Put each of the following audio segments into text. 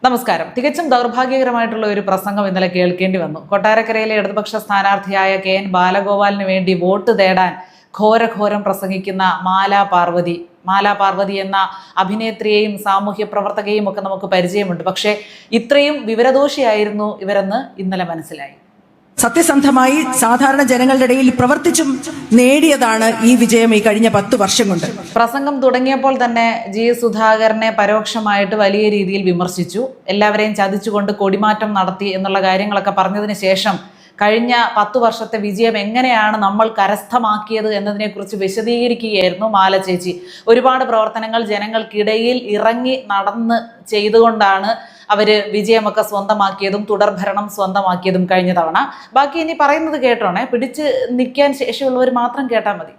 നമസ്കാരം. തികച്ചും ദൗർഭാഗ്യകരമായിട്ടുള്ള ഒരു പ്രസംഗം ഇന്നലെ കേൾക്കേണ്ടി വന്നു. കൊട്ടാരക്കരയിലെ ഇടതുപക്ഷ സ്ഥാനാർത്ഥിയായ KN ബാലഗോപാലിന് വേണ്ടി വോട്ട് തേടാൻ ഘോരഘോരം പ്രസംഗിക്കുന്ന മാലാ പാർവതി എന്ന അഭിനേത്രിയെയും സാമൂഹ്യ പ്രവർത്തകയും ഒക്കെ നമുക്ക് പരിചയമുണ്ട്. പക്ഷേ ഇത്രയും വിവരദോഷിയായിരുന്നു ഇവരെന്ന് ഇന്നലെ മനസ്സിലായി. സത്യസന്ധമായി സാധാരണ ജനങ്ങളുടെ ഇടയിൽ പ്രവർത്തിച്ചും നേടിയതാണ് ഈ വിജയം ഈ കഴിഞ്ഞ 10 വർഷം കൊണ്ട്. പ്രസംഗം തുടങ്ങിയപ്പോൾ തന്നെ സുധാകരനെ പരോക്ഷമായിട്ട് വലിയ രീതിയിൽ വിമർശിച്ചു. എല്ലാവരെയും ചതിച്ചുകൊണ്ട് കൊടിമാറ്റം നടത്തി എന്നുള്ള കാര്യങ്ങളൊക്കെ പറഞ്ഞതിന് ശേഷം കഴിഞ്ഞ 10 വർഷത്തെ വിജയം എങ്ങനെയാണ് നമ്മൾ കരസ്ഥമാക്കിയത് എന്നതിനെക്കുറിച്ച് വിശദീകരിക്കുകയായിരുന്നു മാല ചേച്ചി. ഒരുപാട് പ്രവർത്തനങ്ങൾ ജനങ്ങൾക്കിടയിൽ ഇറങ്ങി നടന്ന് ചെയ്തുകൊണ്ടാണ് അവര് വിജയമൊക്കെ സ്വന്തമാക്കിയതും തുടർഭരണം സ്വന്തമാക്കിയതും കഴിഞ്ഞ തവണ. ബാക്കി ഇനി പറയുന്നത് കേട്ടോണേ, പിടിച്ച് നിൽക്കാൻ ശേഷിയുള്ളവർ മാത്രം കേട്ടാൽ മതി.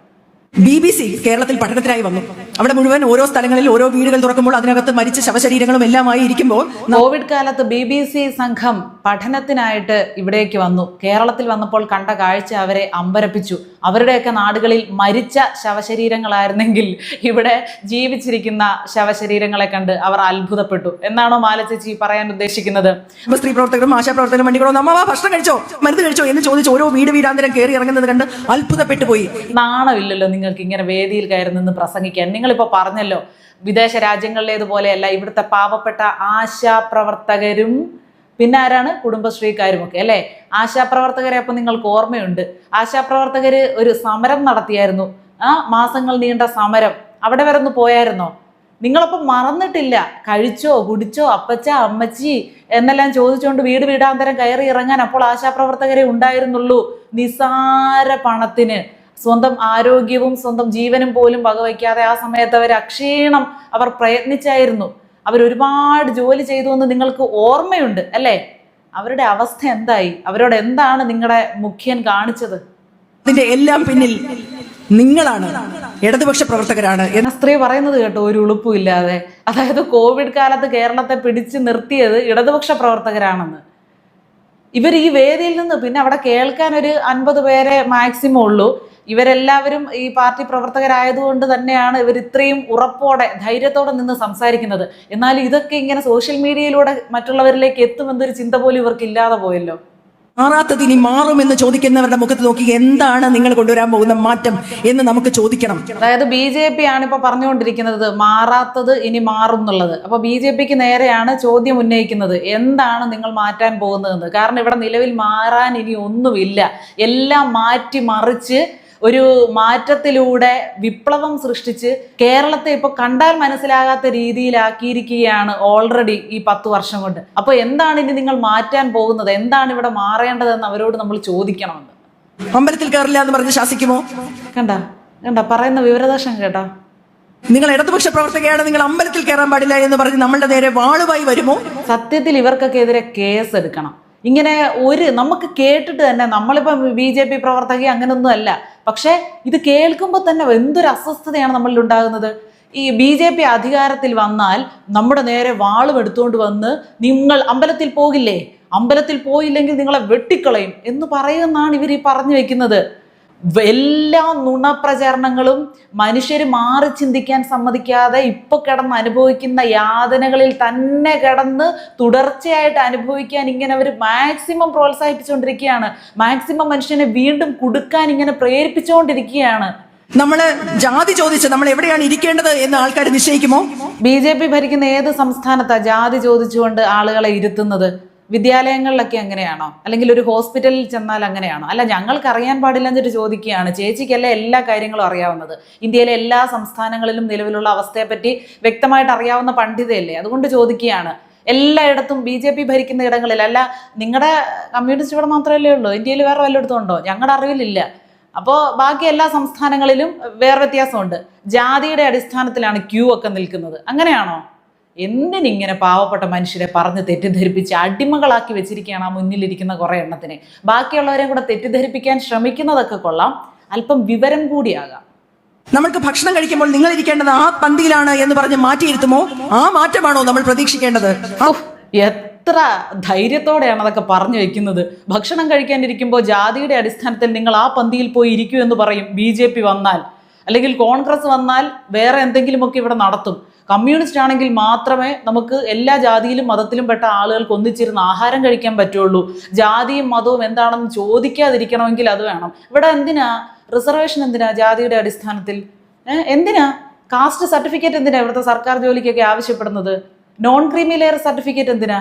BBC കേരളത്തിൽ പഠനത്തിനായി വന്നു. അവിടെ മുഴുവൻ ഓരോ സ്ഥലങ്ങളിൽ ഓരോ വീടുകൾ തുറക്കുമ്പോൾ അതിനകത്ത് മരിച്ച ശവശരീരങ്ങളും എല്ലാമായി ഇരിക്കുമ്പോൾ കോവിഡ് കാലത്ത് BBC സംഘം പഠനത്തിനായിട്ട് ഇവിടേക്ക് വന്നു. കേരളത്തിൽ വന്നപ്പോൾ കണ്ട കാഴ്ച അവരെ അമ്പരപ്പിച്ചു. അവരുടെയൊക്കെ നാടുകളിൽ മരിച്ച ശവശരീരങ്ങളായിരുന്നെങ്കിൽ ഇവിടെ ജീവിച്ചിരിക്കുന്ന ശവശരീരങ്ങളെ കണ്ട് അവർ അത്ഭുതപ്പെട്ടു എന്നാണോ മാലച്ചേച്ചി പറയാൻ ഉദ്ദേശിക്കുന്നത്? സ്ത്രീ പ്രവർത്തകരും ആശാപ്രവർത്തകരും വണ്ടികളോ നമ്മ ഭക്ഷണം കഴിച്ചോ മരുന്ന് കഴിച്ചോ എന്ന് ചോദിച്ച് ഓരോ വീടാന്തരം കയറി ഇറങ്ങുന്നത് കണ്ട് അത്ഭുതപ്പെട്ടു പോയി. നാണമില്ലല്ലോ നിങ്ങൾക്ക് ഇങ്ങനെ വേദിയിൽ കയറി നിന്ന് പ്രസംഗിക്കാൻ? നിങ്ങളിപ്പോൾ പറഞ്ഞല്ലോ വിദേശ രാജ്യങ്ങളിലേതുപോലെയല്ല ഇവിടുത്തെ പാവപ്പെട്ട ആശാപ്രവർത്തകരും പിന്നെ ആരാണ് കുടുംബശ്രീക്കാരും ഒക്കെ അല്ലേ. ആശാപ്രവർത്തകരെ അപ്പം നിങ്ങൾക്ക് ഓർമ്മയുണ്ട്. ആശാപ്രവർത്തകര് ഒരു സമരം നടത്തിയായിരുന്നു. മാസങ്ങൾ നീണ്ട സമരം. അവിടെ വരെ ഒന്ന് പോയായിരുന്നോ? നിങ്ങളപ്പം മറന്നിട്ടില്ല. കഴിച്ചോ കുടിച്ചോ അപ്പച്ച അമ്മച്ചി എന്നെല്ലാം ചോദിച്ചുകൊണ്ട് വീടാന്തരം കയറി ഇറങ്ങാൻ അപ്പോൾ ആശാപ്രവർത്തകരെ ഉണ്ടായിരുന്നുള്ളൂ. നിസാര പണത്തിന് സ്വന്തം ആരോഗ്യവും സ്വന്തം ജീവനും പോലും വകവയ്ക്കാതെ ആ സമയത്ത് അവർ പ്രയത്നിച്ചായിരുന്നു. അവരൊരുപാട് ജോലി ചെയ്തു എന്ന് നിങ്ങൾക്ക് ഓർമ്മയുണ്ട് അല്ലേ? അവരുടെ അവസ്ഥ എന്തായി? അവരോട് എന്താണ് നിങ്ങളുടെ മുഖ്യൻ കാണിച്ചത്? ഇതിന്റെ എല്ലാം പിന്നിൽ നിങ്ങളാണ്, ഇടതുപക്ഷ പ്രവർത്തകരാണ് എന്ന സ്ത്രീ പറയുന്നത് കേട്ടോ ഒരു ഉളുപ്പുമില്ലാതെ. അതായത് കോവിഡ് കാലത്ത് കേരളത്തെ പിടിച്ചു നിർത്തിയത് ഇടതുപക്ഷ പ്രവർത്തകരാണെന്ന്. ഇവർ ഈ വേദിയിൽ നിന്ന് പിന്നെ അവിടെ കേൾക്കാൻ ഒരു 50 പേരെ മാക്സിമം ഉള്ളൂ. ഇവരെല്ലാവരും ഈ പാർട്ടി പ്രവർത്തകരായതുകൊണ്ട് തന്നെയാണ് ഇവർ ഇത്രയും ഉറപ്പോടെ ധൈര്യത്തോടെ നിന്ന് സംസാരിക്കുന്നത്. എന്നാൽ ഇതൊക്കെ ഇങ്ങനെ സോഷ്യൽ മീഡിയയിലൂടെ മറ്റുള്ളവരിലേക്ക് എത്തുമെന്നൊരു ചിന്ത പോലും ഇവർക്ക് ഇല്ലാതെ പോയല്ലോ. മാറാത്തത് ഇനി മാറുമെന്ന് ചോദിക്കുന്നവരുടെ മുഖത്ത് നോക്കി എന്താണ് നിങ്ങൾ കൊണ്ടുവരാൻ പോകുന്ന മാറ്റം എന്ന് നമുക്ക് ചോദിക്കണം. അതായത് BJP ആണ് ഇപ്പൊ പറഞ്ഞുകൊണ്ടിരിക്കുന്നത് മാറാത്തത് ഇനി മാറും എന്നുള്ളത്. അപ്പൊ BJPക്ക് നേരെയാണ് ചോദ്യം ഉന്നയിക്കുന്നത്, എന്താണ് നിങ്ങൾ മാറ്റാൻ പോകുന്നതെന്ന്. കാരണം ഇവിടെ നിലവിൽ മാറാൻ ഇനി ഒന്നുമില്ല. എല്ലാം മാറ്റി മറിച്ച് ഒരു മാറ്റത്തിലൂടെ വിപ്ലവം സൃഷ്ടിച്ച് കേരളത്തെ ഇപ്പൊ കണ്ടാൽ മനസ്സിലാകാത്ത രീതിയിലാക്കിയിരിക്കുകയാണ് ഓൾറെഡി ഈ 10 വർഷം കൊണ്ട്. അപ്പൊ എന്താണ് ഇനി നിങ്ങൾ മാറ്റാൻ പോകുന്നത്? എന്താണ് ഇവിടെ മാറേണ്ടതെന്ന് അവരോട് നമ്മൾ ചോദിക്കണമെന്ന്. അമ്പലത്തിൽ കയറില്ല എന്ന് പറഞ്ഞ് ശാസിക്കുമോ? കണ്ട പറയുന്ന വിവരദോഷം കേട്ടോ. നിങ്ങൾ ഇടതുപക്ഷ പ്രവർത്തകയാണ്, നിങ്ങൾ അമ്പലത്തിൽ കയറാൻ പാടില്ല എന്ന് പറഞ്ഞ് നമ്മളുടെ നേരെ വാളുമായി വരുമോ? സത്യത്തിൽ ഇവർക്കൊക്കെ എതിരെ കേസ് എടുക്കണം. ഇങ്ങനെ നമുക്ക് കേട്ടിട്ട് തന്നെ നമ്മളിപ്പം BJP പ്രവർത്തക അങ്ങനൊന്നും അല്ല, പക്ഷെ ഇത് കേൾക്കുമ്പോൾ തന്നെ എന്തൊരു അസ്വസ്ഥതയാണ് നമ്മളിൽ ഉണ്ടാകുന്നത്. ഈ BJP അധികാരത്തിൽ വന്നാൽ നമ്മുടെ നേരെ വാളും എടുത്തുകൊണ്ട് വന്ന് നിങ്ങൾ അമ്പലത്തിൽ പോകില്ലേ, അമ്പലത്തിൽ പോയില്ലെങ്കിൽ നിങ്ങളെ വെട്ടിക്കളയും എന്ന് പറയുമെന്നാണ് ഇവർ ഈ പറഞ്ഞു വെക്കുന്നത്. എല്ലാ നുണപ്രചരണങ്ങളും മനുഷ്യർ മാറി ചിന്തിക്കാൻ സമ്മതിക്കാതെ ഇപ്പൊ കിടന്ന് അനുഭവിക്കുന്ന യാതനകളിൽ തന്നെ കിടന്ന് തുടർച്ചയായിട്ട് അനുഭവിക്കാൻ ഇങ്ങനെ അവർ മാക്സിമം പ്രോത്സാഹിപ്പിച്ചുകൊണ്ടിരിക്കുകയാണ്. മാക്സിമം മനുഷ്യനെ വീണ്ടും കുടുക്കാൻ ഇങ്ങനെ പ്രേരിപ്പിച്ചുകൊണ്ടിരിക്കുകയാണ്. നമ്മള് ജാതി ചോദിച്ച് നമ്മൾ എവിടെയാണ് ഇരിക്കേണ്ടത് എന്ന് ആൾക്കാർ നിശ്ചയിക്കുമോ? BJP ഭരിക്കുന്ന ഏത് സംസ്ഥാനത്താ ജാതി ചോദിച്ചുകൊണ്ട് ആളുകളെ ഇരുത്തുന്നത്? വിദ്യാലയങ്ങളിലൊക്കെ അങ്ങനെയാണോ? അല്ലെങ്കിൽ ഒരു ഹോസ്പിറ്റലിൽ ചെന്നാൽ അങ്ങനെയാണോ? അല്ല, ഞങ്ങൾക്ക് അറിയാൻ പാടില്ല എന്നിട്ട് ചോദിക്കുകയാണ്. ചേച്ചിക്കല്ലേ എല്ലാ കാര്യങ്ങളും അറിയാവുന്നത്. ഇന്ത്യയിലെ എല്ലാ സംസ്ഥാനങ്ങളിലും നിലവിലുള്ള അവസ്ഥയെപ്പറ്റി വ്യക്തമായിട്ട് അറിയാവുന്ന പണ്ഡിതയല്ലേ, അതുകൊണ്ട് ചോദിക്കുകയാണ്. എല്ലായിടത്തും BJP ഭരിക്കുന്ന ഇടങ്ങളിൽ, അല്ല നിങ്ങളുടെ കമ്മ്യൂണിസ്റ്റ് ഇവിടെ മാത്രമല്ലേ ഉള്ളൂ, ഇന്ത്യയിൽ വേറെ വല്ലയിടത്തും ഉണ്ടോ? ഞങ്ങളുടെ അറിവിലില്ല. അപ്പോൾ ബാക്കി എല്ലാ സംസ്ഥാനങ്ങളിലും വേറെ വ്യത്യാസമുണ്ട്. ജാതിയുടെ അടിസ്ഥാനത്തിലാണ് ക്യൂ ഒക്കെ നിൽക്കുന്നത്. അങ്ങനെയാണോ? എന്തിനിങ്ങനെ പാവപ്പെട്ട മനുഷ്യരെ പറഞ്ഞ് തെറ്റിദ്ധരിപ്പിച്ച് അടിമകളാക്കി വെച്ചിരിക്കുകയാണ് ആ മുന്നിലിരിക്കുന്ന കുറേ എണ്ണത്തിനെ. ബാക്കിയുള്ളവരെയും കൂടെ തെറ്റിദ്ധരിപ്പിക്കാൻ ശ്രമിക്കുന്നതൊക്കെ കൊള്ളാം, അല്പം വിവരം കൂടിയാകാം. നമ്മൾക്ക് ഭക്ഷണം കഴിക്കുമ്പോൾ നിങ്ങൾ ഇരിക്കേണ്ടത് ആ പന്തിയിലാണ് എന്ന് പറഞ്ഞ് മാറ്റിയിരുത്തുമോ? ആ മാറ്റമാണോ നമ്മൾ പ്രതീക്ഷിക്കേണ്ടത്? എത്ര ധൈര്യത്തോടെയാണ് അതൊക്കെ പറഞ്ഞു വെക്കുന്നത്. ഭക്ഷണം കഴിക്കാനിരിക്കുമ്പോൾ ജാതിയുടെ അടിസ്ഥാനത്തിൽ നിങ്ങൾ ആ പന്തിയിൽ പോയി ഇരിക്കൂ എന്ന് പറയും BJP വന്നാൽ. അല്ലെങ്കിൽ കോൺഗ്രസ് വന്നാൽ വേറെ എന്തെങ്കിലുമൊക്കെ ഇവിടെ നടത്തും. കമ്മ്യൂണിസ്റ്റ് ആണെങ്കിൽ മാത്രമേ നമുക്ക് എല്ലാ ജാതിയിലും മതത്തിലും പെട്ട ആളുകൾക്ക് ഒന്നിച്ചിരുന്ന് ആഹാരം കഴിക്കാൻ പറ്റുള്ളൂ. ജാതിയും മതവും എന്താണെന്ന് ചോദിക്കാതിരിക്കണമെങ്കിൽ അത് വേണം. ഇവിടെ എന്തിനാ റിസർവേഷൻ? എന്തിനാ ജാതിയുടെ അടിസ്ഥാനത്തിൽ? എന്തിനാ കാസ്റ്റ് സർട്ടിഫിക്കറ്റ്? എന്തിനാ ഇവിടുത്തെ സർക്കാർ ജോലിക്കൊക്കെ ആവശ്യപ്പെടുന്നത്? നോൺ ക്രീമി ലെയർ സർട്ടിഫിക്കറ്റ് എന്തിനാ?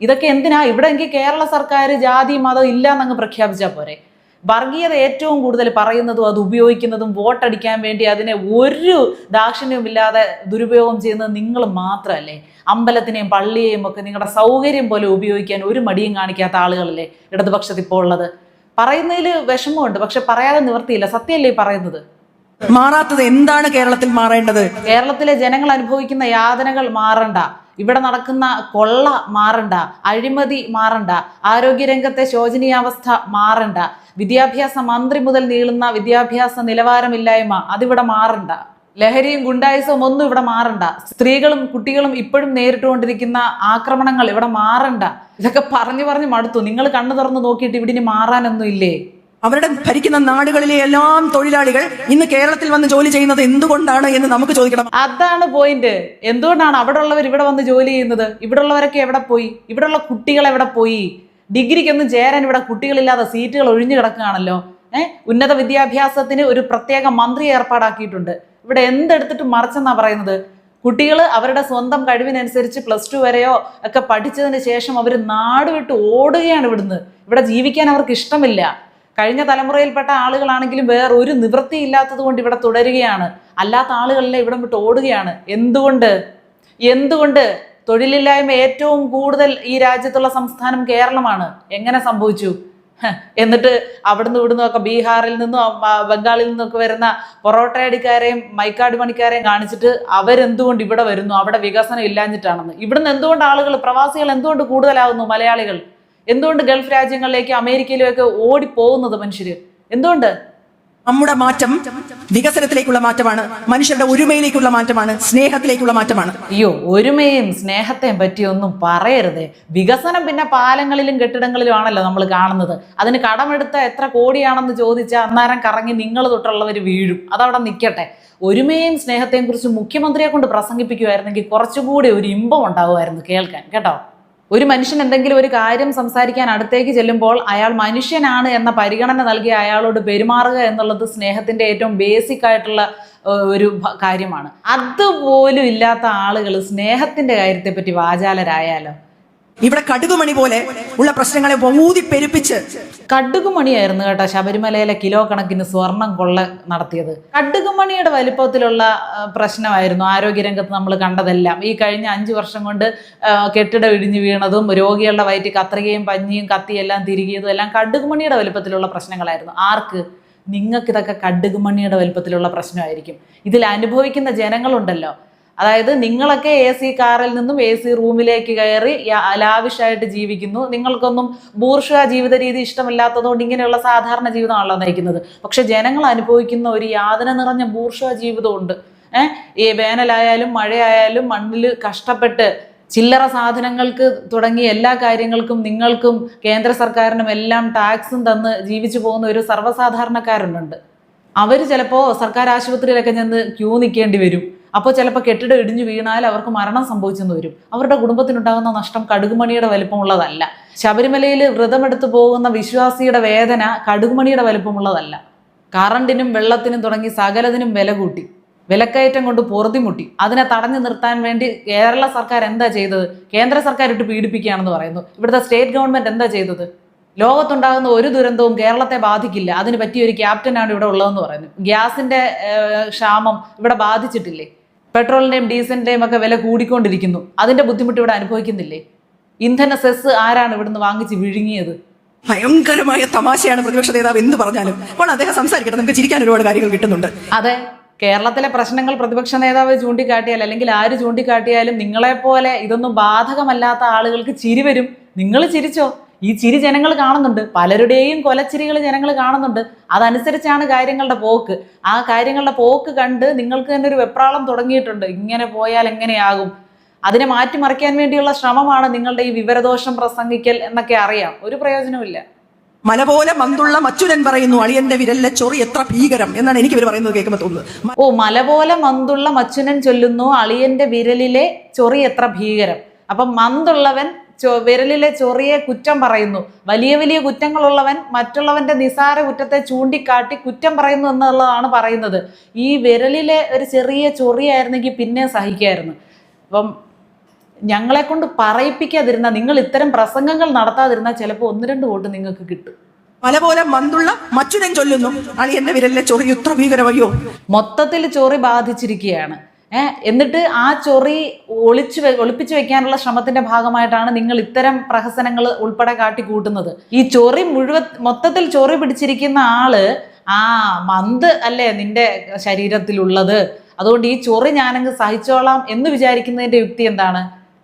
ഇതൊക്കെ എന്തിനാ? ഇവിടെ എങ്കിൽ കേരള സർക്കാർ ജാതി മതം ഇല്ല എന്നങ്ങ് പ്രഖ്യാപിച്ചാൽ പോരെ? വർഗീയത ഏറ്റവും കൂടുതൽ പറയുന്നതും അത് ഉപയോഗിക്കുന്നതും വോട്ടടിക്കാൻ വേണ്ടി അതിനെ ഒരു ദാക്ഷിണ്യവുമില്ലാതെ ദുരുപയോഗം ചെയ്യുന്നത് നിങ്ങൾ മാത്രമല്ലേ? അമ്പലത്തിനെയും പള്ളിയെയും ഒക്കെ നിങ്ങളുടെ സൗകര്യം പോലെ ഉപയോഗിക്കാൻ ഒരു മടിയും കാണിക്കാത്ത ആളുകളല്ലേ ഇടതുപക്ഷത്ത് ഇപ്പോൾ ഉള്ളത്. പറയുന്നതിൽ വിഷമമുണ്ട്, പക്ഷെ പറയാതെ നിവർത്തിയില്ല. സത്യമല്ലേ പറയുന്നത്? മാറാത്തത് എന്താണ് കേരളത്തിൽ മാറേണ്ടത്? കേരളത്തിലെ ജനങ്ങൾ അനുഭവിക്കുന്ന യാതനകൾ മാറണ്ട, ഇവിടെ നടക്കുന്ന കൊള്ള മാറണ്ട, അഴിമതി മാറണ്ട, ആരോഗ്യരംഗത്തെ ശോചനീയാവസ്ഥ മാറണ്ട, വിദ്യാഭ്യാസ മന്ത്രി മുതൽ നീളുന്ന വിദ്യാഭ്യാസ നിലവാരമില്ലായ്മ അതിവിടെ മാറണ്ട, ലഹരിയും ഗുണ്ടായുസവും ഒന്നും ഇവിടെ മാറണ്ട, സ്ത്രീകളും കുട്ടികളും ഇപ്പോഴും നേരിട്ടുകൊണ്ടിരിക്കുന്ന ആക്രമണങ്ങൾ ഇവിടെ മാറണ്ട. ഇതൊക്കെ പറഞ്ഞു മടുത്തു. നിങ്ങൾ കണ്ണു തുറന്ന് നോക്കിയിട്ട് ഇവിടെ ഇനി മാറാനൊന്നും ഇല്ലേ? അവരുടെ ഭരിക്കുന്ന നാടുകളിലെ എല്ലാം തൊഴിലാളികൾ ഇന്ന് കേരളത്തിൽ വന്ന് ജോലി ചെയ്യുന്നത് എന്തുകൊണ്ടാണ് എന്ന് നമുക്ക് ചോദിക്കണം. അതാണ് പോയിന്റ്. എന്തുകൊണ്ടാണ് അവിടെ ഉള്ളവർ ഇവിടെ വന്ന് ജോലി ചെയ്യുന്നത്? ഇവിടെ ഉള്ളവരൊക്കെ എവിടെ പോയി? ഇവിടെയുള്ള കുട്ടികൾ എവിടെ പോയി? ഡിഗ്രിക്കൊന്നും ചേരാൻ ഇവിടെ കുട്ടികളില്ലാതെ സീറ്റുകൾ ഒഴിഞ്ഞു കിടക്കുകയാണല്ലോ. ഉന്നത വിദ്യാഭ്യാസത്തിന് ഒരു പ്രത്യേക മന്ത്രി ഏർപ്പാടാക്കിയിട്ടുണ്ട്. ഇവിടെ എന്തെടുത്തിട്ട് മറിച്ചെന്നാ പറയുന്നത്? കുട്ടികൾ അവരുടെ സ്വന്തം കഴിവിനനുസരിച്ച് +2 വരെയോ ഒക്കെ പഠിച്ചതിന് ശേഷം അവർ നാട് വിട്ട് ഓടുകയാണ് ഇവിടുന്ന്. ഇവിടെ ജീവിക്കാൻ അവർക്ക് ഇഷ്ടമില്ല. കഴിഞ്ഞ തലമുറയിൽപ്പെട്ട ആളുകളാണെങ്കിലും വേറൊരു നിവൃത്തിയില്ലാത്തത് കൊണ്ട് ഇവിടെ തുടരുകയാണ്. അല്ലാത്ത ആളുകളെല്ലാം ഇവിടം വിട്ട് ഓടുകയാണ്. എന്തുകൊണ്ട്? തൊഴിലില്ലായ്മ ഏറ്റവും കൂടുതൽ ഈ രാജ്യത്തുള്ള സംസ്ഥാനം കേരളമാണ്. എങ്ങനെ സംഭവിച്ചു? എന്നിട്ട് അവിടുന്ന് ഇവിടുന്ന് ഒക്കെ ബീഹാറിൽ നിന്നും ബംഗാളിൽ നിന്നൊക്കെ വരുന്ന പൊറോട്ടയടിക്കാരെയും മൈക്കാട് പണിക്കാരെയും കാണിച്ചിട്ട് അവരെന്തുകൊണ്ട് ഇവിടെ വരുന്നു? അവിടെ വികസനം ഇല്ലാഞ്ഞിട്ടാണെന്ന്. ഇവിടുന്ന് എന്തുകൊണ്ട് ആളുകൾ, പ്രവാസികൾ എന്തുകൊണ്ട് കൂടുതലാകുന്നു? മലയാളികൾ എന്തുകൊണ്ട് ഗൾഫ് രാജ്യങ്ങളിലേക്ക് അമേരിക്കയിലേക്ക് ഓടിപ്പോകുന്നത് മനുഷ്യര്? എന്തുകൊണ്ട്? നമ്മുടെ മാറ്റം വികസനത്തിലേക്കുള്ള മാറ്റമാണ്, മനുഷ്യരുടെ ഒരുമയിലേക്കുള്ള മാറ്റമാണ്, സ്നേഹത്തിലേക്കുള്ള മാറ്റമാണ്. അയ്യോ, ഒരുമയും സ്നേഹത്തെയും പറ്റിയൊന്നും പറയരുതേ. വികസനം പിന്നെ പാലങ്ങളിലും കെട്ടിടങ്ങളിലും ആണല്ലോ നമ്മൾ കാണുന്നത്. അതിന് കടമെടുത്ത എത്ര കോടിയാണെന്ന് ചോദിച്ചാൽ അന്നേരം കറങ്ങി നിങ്ങൾ തൊട്ടുള്ളവർ വീഴും. അതവിടെ നിൽക്കട്ടെ. ഒരുമയും സ്നേഹത്തെയും കുറിച്ച് മുഖ്യമന്ത്രിയെ കൊണ്ട് പ്രസംഗിപ്പിക്കുമായിരുന്നെങ്കിൽ കുറച്ചുകൂടി ഒരു ഇമ്പം ഉണ്ടാവുമായിരുന്നു കേൾക്കാൻ, കേട്ടോ. ഒരു മനുഷ്യൻ എന്തെങ്കിലും ഒരു കാര്യം സംസാരിക്കാൻ അടുത്തേക്ക് ചെല്ലുമ്പോൾ അയാൾ മനുഷ്യനാണ് എന്ന പരിഗണന നൽകി അയാളോട് പെരുമാറുക എന്നുള്ളത് സ്നേഹത്തിന്റെ ഏറ്റവും ബേസിക് ആയിട്ടുള്ള ഒരു കാര്യമാണ്. അതുപോലും ഇല്ലാത്ത ആളുകൾ സ്നേഹത്തിന്റെ കാര്യത്തെ പറ്റി വാചാലരായാലോ. ഇവിടെ കടുകുമണി പോലെ ഉള്ള പ്രശ്നങ്ങളെ ഊതിപ്പെരുപ്പിച്ച്, കടുകുമണിയായിരുന്നു കേട്ടോ ശബരിമലയിലെ കിലോ കണക്കിന് സ്വർണം കൊള്ള നടത്തിയത്. കടുകുമണിയുടെ വലിപ്പത്തിലുള്ള പ്രശ്നമായിരുന്നു ആരോഗ്യരംഗത്ത് നമ്മൾ കണ്ടതെല്ലാം. ഈ കഴിഞ്ഞ 5 വർഷം കൊണ്ട് കെട്ടിടം ഇടിഞ്ഞു വീണതും രോഗികളുടെ വയറ്റിൽ കത്രികയും പഞ്ഞിയും കത്തിയെല്ലാം തിരികിയതും എല്ലാം കടുകുമണിയുടെ വലിപ്പത്തിലുള്ള പ്രശ്നങ്ങളായിരുന്നു. ആർക്ക്? നിങ്ങൾക്ക് ഇതൊക്കെ കടുകുമണിയുടെ വലിപ്പത്തിലുള്ള പ്രശ്നമായിരിക്കും. ഇതിൽ അനുഭവിക്കുന്ന ജനങ്ങളുണ്ടല്ലോ, അതായത് നിങ്ങളൊക്കെ AC കാറിൽ നിന്നും AC റൂമിലേക്ക് കയറി ലാവിഷായിട്ട് ജീവിക്കുന്നു. നിങ്ങൾക്കൊന്നും ബൂർഷ്വാ ജീവിത രീതി ഇഷ്ടമില്ലാത്തതുകൊണ്ട് ഇങ്ങനെയുള്ള സാധാരണ ജീവിതമാണല്ലോ നയിക്കുന്നത്. പക്ഷെ ജനങ്ങൾ അനുഭവിക്കുന്ന ഒരു യാതന നിറഞ്ഞ ബൂർഷ്വാ ജീവിതമുണ്ട്. ഈ വേനലായാലും മഴയായാലും മണ്ണിൽ കഷ്ടപ്പെട്ട് ചില്ലറ സാധനങ്ങൾക്ക് തുടങ്ങി എല്ലാ കാര്യങ്ങൾക്കും നിങ്ങൾക്കും കേന്ദ്ര സർക്കാരിനും എല്ലാം ടാക്സും തന്ന് ജീവിച്ചു പോകുന്ന ഒരു സർവ്വസാധാരണക്കാരുണ്ട്. അവർ ചിലപ്പോൾ സർക്കാർ ആശുപത്രിയിലൊക്കെ ചെന്ന് ക്യൂ നിൽക്കേണ്ടി വരും. അപ്പോൾ ചിലപ്പോൾ കെട്ടിടം ഇടിഞ്ഞു വീണാൽ അവർക്ക് മരണം സംഭവിച്ചെന്ന് വരും. അവരുടെ കുടുംബത്തിനുണ്ടാകുന്ന നഷ്ടം കടുകുമണിയുടെ വലിപ്പമുള്ളതല്ല. ശബരിമലയിൽ വ്രതമെടുത്തു പോകുന്ന വിശ്വാസിയുടെ വേദന കടുകുമണിയുടെ വലിപ്പമുള്ളതല്ല. കറണ്ടിനും വെള്ളത്തിനും തുടങ്ങി സകലതിനും വില കൂട്ടി, വിലക്കയറ്റം കൊണ്ട് പൊറുതിമുട്ടി. അതിനെ തടഞ്ഞു നിർത്താൻ വേണ്ടി കേരള സർക്കാർ എന്താ ചെയ്തത്? കേന്ദ്ര സർക്കാർ ഇട്ട് പീഡിപ്പിക്കുകയാണെന്ന് പറയുന്നു. ഇവിടുത്തെ സ്റ്റേറ്റ് ഗവൺമെന്റ് എന്താ ചെയ്തത്? ലോകത്തുണ്ടാകുന്ന ഒരു ദുരന്തവും കേരളത്തെ ബാധിക്കില്ല, അതിന് പറ്റിയ ഒരു ക്യാപ്റ്റനാണ് ഇവിടെ ഉള്ളതെന്ന് പറയുന്നു. ഗ്യാസിന്റെ ക്ഷാമം ഇവിടെ ബാധിച്ചിട്ടില്ലേ? പെട്രോളിന്റെയും ഡീസലിന്റെയും ഒക്കെ വില കൂടിക്കൊണ്ടിരിക്കുന്നു. അതിന്റെ ബുദ്ധിമുട്ട് ഇവിടെ അനുഭവിക്കുന്നില്ലേ? ഇന്ധന സെസ് ആരാണ് ഇവിടുന്ന് വാങ്ങിച്ച് വിഴുങ്ങിയത്? ഭയങ്കരമായ തമാശയാണ് പ്രതിപക്ഷ നേതാവ് എന്ന് പറഞ്ഞാലും. അപ്പോൾ അദ്ദേഹം സംസാരിക്കട്ടെ, നമുക്ക് ചിരിക്കാൻ ഒരുപാട് കാര്യങ്ങൾ കിട്ടുന്നുണ്ട്. അതെ, കേരളത്തിലെ പ്രശ്നങ്ങൾ പ്രതിപക്ഷ നേതാവ് ചൂണ്ടിക്കാട്ടിയാൽ അല്ലെങ്കിൽ ആര് ചൂണ്ടിക്കാട്ടിയാലും നിങ്ങളെപ്പോലെ ഇതൊന്നും ബാധകമല്ലാത്ത ആളുകൾക്ക് ചിരി വരും. നിങ്ങൾ ചിരിച്ചോ? ഈ ചിരി ജനങ്ങൾ കാണുന്നുണ്ട്. പലരുടെയും കൊലച്ചിരികൾ ജനങ്ങൾ കാണുന്നുണ്ട്. അതനുസരിച്ചാണ് കാര്യങ്ങളുടെ പോക്ക്. ആ കാര്യങ്ങളുടെ പോക്ക് കണ്ട് നിങ്ങൾക്ക് തന്നെ ഒരു വെപ്രാളം തുടങ്ങിയിട്ടുണ്ട്. ഇങ്ങനെ പോയാൽ എങ്ങനെയാകും? അതിനെ മാറ്റിമറിക്കാൻ വേണ്ടിയുള്ള ശ്രമമാണ് നിങ്ങളുടെ ഈ വിവരദോഷം പ്രസംഗിക്കൽ എന്നൊക്കെ അറിയാം. ഒരു പ്രയോജനമില്ല. മല പോലെ മന്തുള്ള മച്ചുരൻ പറയുന്നു അളിയന്റെ വിരലിലെ ചൊറി എത്ര ഭീകരം എന്നാണ് എനിക്ക് ഇവർ പറയുന്നത് കേൾക്കുമ്പോൾ തോന്നുന്നത്. ഓ, മല പോലെ മന്തുള്ള മച്ചുനൻ ചൊല്ലുന്നു അളിയന്റെ വിരലിലെ ചൊറി എത്ര ഭീകരം. അപ്പം മന്തുള്ളവൻ വിരലിലെ ചൊറിയെ കുറ്റം പറയുന്നു. വലിയ വലിയ കുറ്റങ്ങളുള്ളവൻ മറ്റുള്ളവന്റെ നിസാര കുറ്റത്തെ ചൂണ്ടിക്കാട്ടി കുറ്റം പറയുന്നു എന്നുള്ളതാണ് പറയുന്നത്. ഈ വിരലിലെ ഒരു ചെറിയ ചൊറിയായിരുന്നെങ്കിൽ പിന്നെ സഹിക്കായിരുന്നു. അപ്പം ഞങ്ങളെ കൊണ്ട് പറയിപ്പിക്കാതിരുന്ന, നിങ്ങൾ ഇത്തരം പ്രസംഗങ്ങൾ നടത്താതിരുന്നാൽ ചിലപ്പോൾ 1-2 വോട്ട് നിങ്ങൾക്ക് കിട്ടും. മല പോലെ മന്തുള്ള മച്ചുരൻ ചൊല്ലുന്നു അളിയന്റെ വിരലിലെ ചൊറി എത്ര ഭീകരമയ്യോ. മൊത്തത്തിൽ ചൊറി ബാധിച്ചിരിക്കുകയാണ്. എന്നിട്ട് ആ ചൊറി ഒളിപ്പിച്ചു വെക്കാനുള്ള ശ്രമത്തിന്റെ ഭാഗമായിട്ടാണ് നിങ്ങൾ ഇത്തരം പ്രഹസനങ്ങൾ ഉൾപ്പെടെ കാട്ടിക്കൂട്ടുന്നത്. ഈ ചൊറി മൊത്തത്തിൽ ചൊറി പിടിച്ചിരിക്കുന്ന ആള് മന്ത് അല്ലേ നിന്റെ ശരീരത്തിലുള്ളത്, അതുകൊണ്ട് ഈ ചൊറി ഞാനങ്ങ് സഹിച്ചോളാം എന്ന് വിചാരിക്കുന്നതിന്റെ യുക്തി എന്താണ്?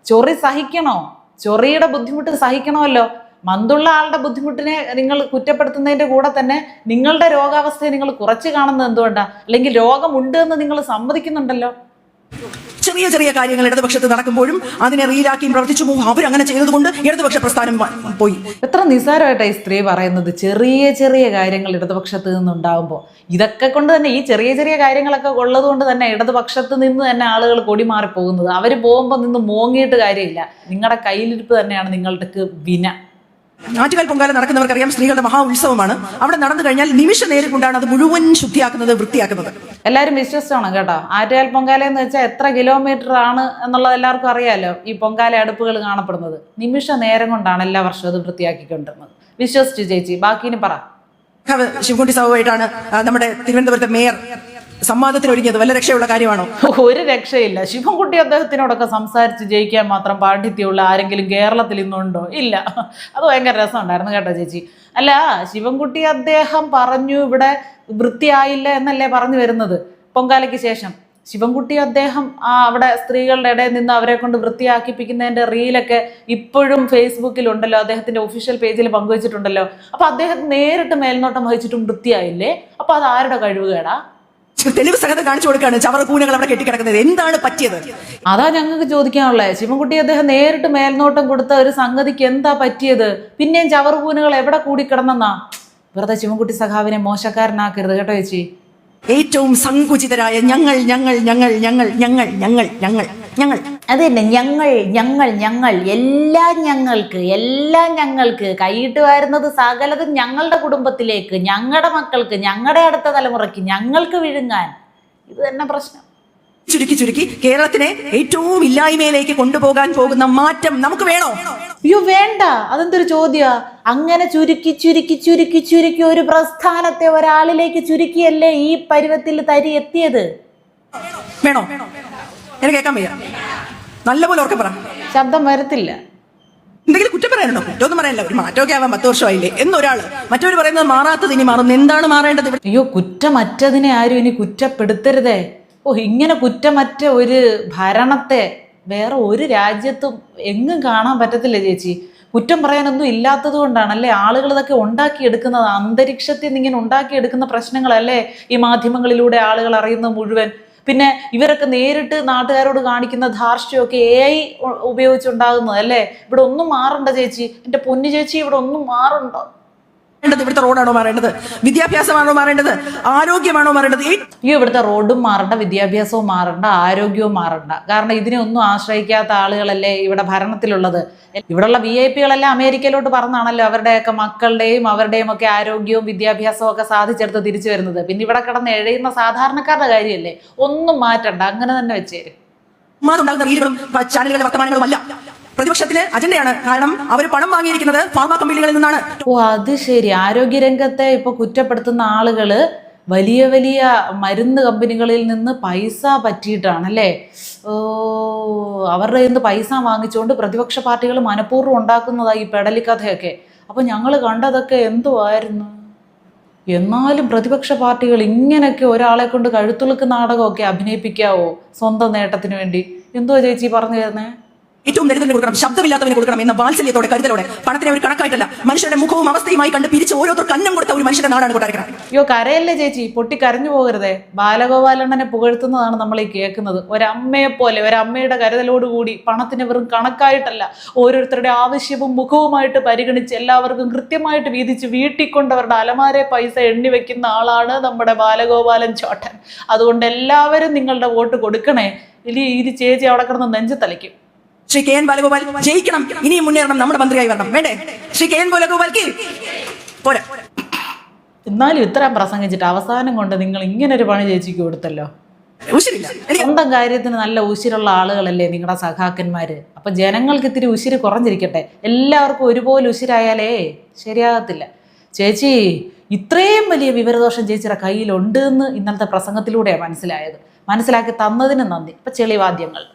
ചൊറി സഹിക്കണോ? ചൊറിയുടെ ബുദ്ധിമുട്ട് സഹിക്കണമല്ലോ. മന്തുള്ള ആളുടെ ബുദ്ധിമുട്ടിനെ നിങ്ങൾ കുറ്റപ്പെടുത്തുന്നതിന്റെ കൂടെ തന്നെ നിങ്ങളുടെ രോഗാവസ്ഥയെ നിങ്ങൾ കുറച്ച് കാണുന്നത് എന്തുകൊണ്ടാ? അല്ലെങ്കിൽ രോഗമുണ്ട് എന്ന് നിങ്ങൾ സമ്മതിക്കുന്നുണ്ടല്ലോ. ചെറിയ ചെറിയ കാര്യങ്ങൾ ഇടതുപക്ഷത്ത് നടക്കുമ്പോഴും അതിനെ റീലാക്കിയും പ്രവർത്തിച്ചു പോകും. അവരങ്ങനെ ചെയ്തതുകൊണ്ട് ഇടതുപക്ഷ പ്രസ്ഥാനം പോയി. എത്ര നിസ്സാരമായിട്ടാണ് ഈ സ്ത്രീ പറയുന്നത്. ചെറിയ ചെറിയ കാര്യങ്ങൾ ഇടതുപക്ഷത്ത് നിന്നുണ്ടാകുമ്പോൾ ഇതൊക്കെ കൊണ്ട് തന്നെ, ഈ ചെറിയ ചെറിയ കാര്യങ്ങളൊക്കെ ഉള്ളത് കൊണ്ട് തന്നെ ഇടതുപക്ഷത്ത് നിന്ന് തന്നെ ആളുകൾ കൊടി മാറി പോകുന്നത്. അവർ പോകുമ്പോൾ നിന്ന് മോങ്ങിയിട്ട് കാര്യമില്ല. നിങ്ങളുടെ കയ്യിലിരിപ്പ് തന്നെയാണ് നിങ്ങളുടെ വിന. ആറ്റുകാൽ പൊങ്കാല നടക്കുന്നവർക്കറിയാം, സ്ത്രീകളുടെ മഹാ ഉത്സവമാണ്. അവിടെ നടന്നു കഴിഞ്ഞാൽ നിമിഷ നേരം കൊണ്ടാണ് അത് മുഴുവൻ ശുദ്ധിയാക്കുന്നത്, വൃത്തിയാക്കുന്നത്. എല്ലാവരും വിശ്വസിച്ചോണം കേട്ടോ. ആറ്റുകാൽ പൊങ്കാല എന്ന് വെച്ചാൽ എത്ര കിലോമീറ്റർ ആണ് എന്നുള്ളത് എല്ലാവർക്കും അറിയാലോ. ഈ പൊങ്കാല അടുപ്പുകൾ കാണപ്പെടുന്നത് നിമിഷ നേരം കൊണ്ടാണ് എല്ലാ വർഷവും അത് വൃത്തിയാക്കിക്കൊണ്ടിരുന്നത്. വിശ്വസിച്ചു ചേച്ചി, ബാക്കിന് പറ. ശിവൻകുട്ടി സാവുമായിട്ടാണ് നമ്മുടെ തിരുവനന്തപുരത്തെ മേയർ സംവാദത്തിനൊരുങ്ങിയത്. വല്ല രക്ഷയുള്ള കാര്യമാണോ? ഒരു രക്ഷയില്ല. ശിവൻകുട്ടി അദ്ദേഹത്തിനോടൊക്കെ സംസാരിച്ച് ജയിക്കാൻ മാത്രം പാണ്ഡിത്യമുള്ള ആരെങ്കിലും കേരളത്തിൽ ഇന്നുണ്ടോ? ഇല്ല. അത് ഭയങ്കര രസമുണ്ടായിരുന്നു കേട്ടോ ചേച്ചി. അല്ല, ശിവൻകുട്ടി അദ്ദേഹം പറഞ്ഞു ഇവിടെ വൃത്തിയായില്ല എന്നല്ലേ പറഞ്ഞു വരുന്നത് പൊങ്കാലയ്ക്ക് ശേഷം. ശിവൻകുട്ടി അദ്ദേഹം അവിടെ സ്ത്രീകളുടെ ഇടയിൽ നിന്ന് അവരെ കൊണ്ട് വൃത്തിയാക്കിപ്പിക്കുന്നതിന്റെ റീലൊക്കെ ഇപ്പോഴും ഫേസ്ബുക്കിലുണ്ടല്ലോ, അദ്ദേഹത്തിന്റെ ഒഫീഷ്യൽ പേജിൽ പങ്കുവച്ചിട്ടുണ്ടല്ലോ. അപ്പൊ അദ്ദേഹം നേരിട്ട് മേൽനോട്ടം വഹിച്ചിട്ടും വൃത്തിയായില്ലേ? അപ്പൊ അത് ആരുടെ കഴിവുകേടാ? തെളിവ് സഹിതം കാണിച്ചു കൊടുക്കുകയാണ് ചവറകൂനകൾ അവിടെ കെട്ടിക്കിടക്കുന്നത്. എന്താണ് പറ്റിയത്? അതാ ഞങ്ങൾക്ക് ചോദിക്കാനുള്ളത്. ശിവൻകുട്ടി അദ്ദേഹം നേരിട്ട് മേൽനോട്ടം കൊടുത്ത ഒരു സംഗതിക്ക് എന്താ പറ്റിയത്? പിന്നെയും ചവറുകൂനുകൾ എവിടെ കൂടിക്കിടന്നെന്നാ? വെറുതെ ശിവൻകുട്ടി സഖാവിനെ മോശക്കാരനാക്കരുത് കേട്ടോ ചേച്ചി. ഏറ്റവും സങ്കുചിതരായ ഞങ്ങൾ ഞങ്ങൾ ഞങ്ങൾ ഞങ്ങൾ ഞങ്ങൾ ഞങ്ങൾ ഞങ്ങൾ ഞങ്ങൾ അത് തന്നെ, ഞങ്ങൾ ഞങ്ങൾ ഞങ്ങൾ എല്ലാം ഞങ്ങൾക്ക് കൈയിട്ട് വരുന്നത് സകലതും ഞങ്ങളുടെ കുടുംബത്തിലേക്ക്, ഞങ്ങളുടെ മക്കൾക്ക്, ഞങ്ങളുടെ അടുത്ത തലമുറയ്ക്ക്, ഞങ്ങൾക്ക് വിഴുങ്ങാൻ. ഇത് തന്നെ പ്രശ്നം. ചുരുക്കി ചുരുക്കി കേരളത്തിനെ ഏറ്റവും ഇല്ലായ്മയിലേക്ക് കൊണ്ടുപോകാൻ പോകുന്ന മാറ്റം നമുക്ക് വേണോ? അയ്യോ വേണ്ട. അതെന്തൊരു ചോദ്യ? അങ്ങനെ ചുരുക്കി ചുരുക്കി ചുരുക്കി ചുരുക്കി ഒരു പ്രസ്ഥാനത്തെ ഒരാളിലേക്ക് ചുരുക്കിയല്ലേ ഈ പരുവത്തിൽ തരി എത്തിയത്. വേണോ? എനിക്ക് കേൾക്കാൻ വയ്യ. നല്ലപോലെ ഓർക്കെ പറ. ശബ്ദം വരത്തില്ല. എന്തെങ്കിലും കുറ്റം പറയാനുണ്ടോ? കുറ്റമൊന്നും പറയാനില്ല. ഒരു മാറ്റമൊക്കെ ആവാൻ 10 വർഷമായില്ലേ എന്നൊരാള്. മറ്റൊരു പറയുന്നത് മാറാത്തത് ഇനി മാറുന്നു. എന്താണ് മാറേണ്ടത്? അയ്യോ, കുറ്റമറ്റതിനെ ആരും ഇനി കുറ്റപ്പെടുത്തരുതേ. ഇങ്ങനെ കുറ്റമറ്റ ഒരു ഭരണത്തെ വേറെ ഒരു രാജ്യത്തും എങ്ങും കാണാൻ പറ്റത്തില്ല ചേച്ചി. കുറ്റം പറയാനൊന്നും ഇല്ലാത്തത് കൊണ്ടാണല്ലേ ആളുകൾ ഇതൊക്കെ ഉണ്ടാക്കിയെടുക്കുന്നത്. അന്തരീക്ഷത്തിൽ നിന്ന് ഇങ്ങനെ ഉണ്ടാക്കിയെടുക്കുന്ന പ്രശ്നങ്ങളല്ലേ ഈ മാധ്യമങ്ങളിലൂടെ ആളുകൾ അറിയുന്നത് മുഴുവൻ. പിന്നെ ഇവരൊക്കെ നേരിട്ട് നാട്ടുകാരോട് കാണിക്കുന്ന ധാർഷ്ട്യമൊക്കെ AI ഉപയോഗിച്ചുണ്ടാകുന്നത് അല്ലേ. ഇവിടെ ഒന്നും മാറണ്ട ചേച്ചി, എൻ്റെ പൊന്നു ചേച്ചി, ഇവിടെ ഒന്നും മാറണ്ട. ഇവിടുത്തെ റോഡാണോ മാറേണ്ടത്? വിദ്യാഭ്യാസമാണോ മാറേണ്ടത്? ആരോഗ്യമാണോ മാറേണ്ടത്? ഇവിടുത്തെ റോഡും മാറണ്ട, വിദ്യാഭ്യാസവും മാറണ്ട, ആരോഗ്യവും മാറണ്ട. കാരണം ഇതിനെയൊന്നും ആശ്രയിക്കാത്ത ആളുകളല്ലേ ഇവിടെ ഭരണത്തിലുള്ളത്. ഇവിടെയുള്ള VIP-കളെല്ലാം അമേരിക്കയിലോട്ട് പറഞ്ഞാണല്ലോ അവരുടെയൊക്കെ മക്കളുടെയും അവരുടെയും ഒക്കെ ആരോഗ്യവും വിദ്യാഭ്യാസവും ഒക്കെ സാധിച്ചെടുത്ത് തിരിച്ചു വരുന്നത്. പിന്നെ ഇവിടെ കിടന്ന് എഴയുന്ന സാധാരണക്കാരുടെ കാര്യമല്ലേ. ഒന്നും മാറ്റണ്ട, അങ്ങനെ തന്നെ വെച്ചേരും. ചാനലുകളുടെ വർത്തമാനങ്ങളുമല്ല പ്രതിപക്ഷത്തിന് അജണ്ടയാണ്. കാരണം അവർ പണം വാങ്ങിയിരിക്കുന്നത് ഫാർമ കമ്പനികളിൽ നിന്നാണ്. അത് ശരി. ആരോഗ്യരംഗത്തെ ഇപ്പൊ കുറ്റപ്പെടുത്തുന്ന ആളുകള് വലിയ വലിയ മരുന്ന് കമ്പനികളിൽ നിന്ന് പൈസ പറ്റിയിട്ടാണല്ലേ. അവരുടെ നിന്ന് പൈസ വാങ്ങിച്ചുകൊണ്ട് പ്രതിപക്ഷ പാർട്ടികൾ മനഃപൂർവ്വം ഉണ്ടാക്കുന്നതായി ഈ പെടലിക്കഥയൊക്കെ. അപ്പൊ ഞങ്ങൾ കണ്ടതൊക്കെ എന്തുവായിരുന്നു. എന്നാലും പ്രതിപക്ഷ പാർട്ടികൾ ഇങ്ങനെയൊക്കെ ഒരാളെ കൊണ്ട് കഴുത്തുളുക്ക് നാടകമൊക്കെ അഭിനയിപ്പിക്കാവോ സ്വന്തം നേട്ടത്തിന് വേണ്ടി? എന്തുവാ ചേച്ചി പറഞ്ഞു തരുന്നേ? ഏറ്റവും ദരിദ്രന് കൊടുക്കണം, ശബ്ദമില്ലാത്തവന് കൊടുക്കണം എന്ന വാത്സല്യത്തോടെ കരുതലോടെ, പണത്തിനെ ഒരു കണക്കായിട്ടല്ല മനുഷ്യരുടെ മുഖവും അവസ്ഥയുമായി കണ്ട് പിരിച്ച് ഓരോരുത്തർക്ക് അന്നം കൊടുത്ത ഒരു മനുഷ്യന്റെ നാടാണ് കൊട്ടാരക്കര. അയ്യോ കരയല്ലേ ചേച്ചി, പൊട്ടി കരഞ്ഞു പോകരുതേ. ബാലഗോപാലണ്ണനെ പുകഴ്ത്തുന്നതാണ് നമ്മൾ ഈ കേൾക്കുന്നത്. ഒരമ്മയെ പോലെ, ഒരമ്മയുടെ കരുതലോടുകൂടി, പണത്തിന് വെറും കണക്കായിട്ടല്ല, ഓരോരുത്തരുടെ ആവശ്യവും മുഖവുമായിട്ട് പരിഗണിച്ച് എല്ലാവർക്കും കൃത്യമായിട്ട് വീതിച്ച് വീട്ടിൽ കൊണ്ടവരുടെ അലമാരെ പൈസ എണ്ണി വെക്കുന്ന ആളാണ് നമ്മുടെ ബാലഗോപാലൻ ചോട്ടൻ. അതുകൊണ്ട് എല്ലാവരും നിങ്ങളുടെ വോട്ട് കൊടുക്കണേ. ഇത് ചേച്ചി അവിടെ കിടന്ന് നെഞ്ചു തളിക്കും. ശ്രീ കെ എൻ ബാലഗോപാൽ ജയിക്കണം, ഇനിയും മുന്നേറണം, നമ്മുടെ മന്ത്രിയായി വരണം. വേണ്ടേ ശ്രീ കെ എൻ ബാലഗോപാൽക്ക് പോരാ. എന്നാലും ഇത്രയും പ്രസംഗിച്ചിട്ട് അവസാനം കൊണ്ട് നിങ്ങൾ ഇങ്ങനെ ഒരു പണി ചേച്ചിക്ക് കൊടുത്തല്ലോ. ഉശിരില്ല. സ്വന്തം കാര്യത്തിന് നല്ല ഉശിരുള്ള ആളുകളല്ലേ നിങ്ങളുടെ സഖാക്കന്മാര്. അപ്പൊ ജനങ്ങൾക്ക് ഇത്തിരി ഉശിര് കുറഞ്ഞിരിക്കട്ടെ. എല്ലാവർക്കും ഒരുപോലെ ഉശിരായാലേ ശരിയാകത്തില്ല. ചേച്ചി ഇത്രയും വലിയ വിവരദോഷം ചേച്ചിയുടെ കയ്യിലുണ്ട് എന്ന് ഇന്നലത്തെ പ്രസംഗത്തിലൂടെയാണ് മനസ്സിലായത്. മനസ്സിലാക്കി തന്നതിന് നന്ദി. ഇപ്പൊ ചെളിവാദ്യങ്ങൾ.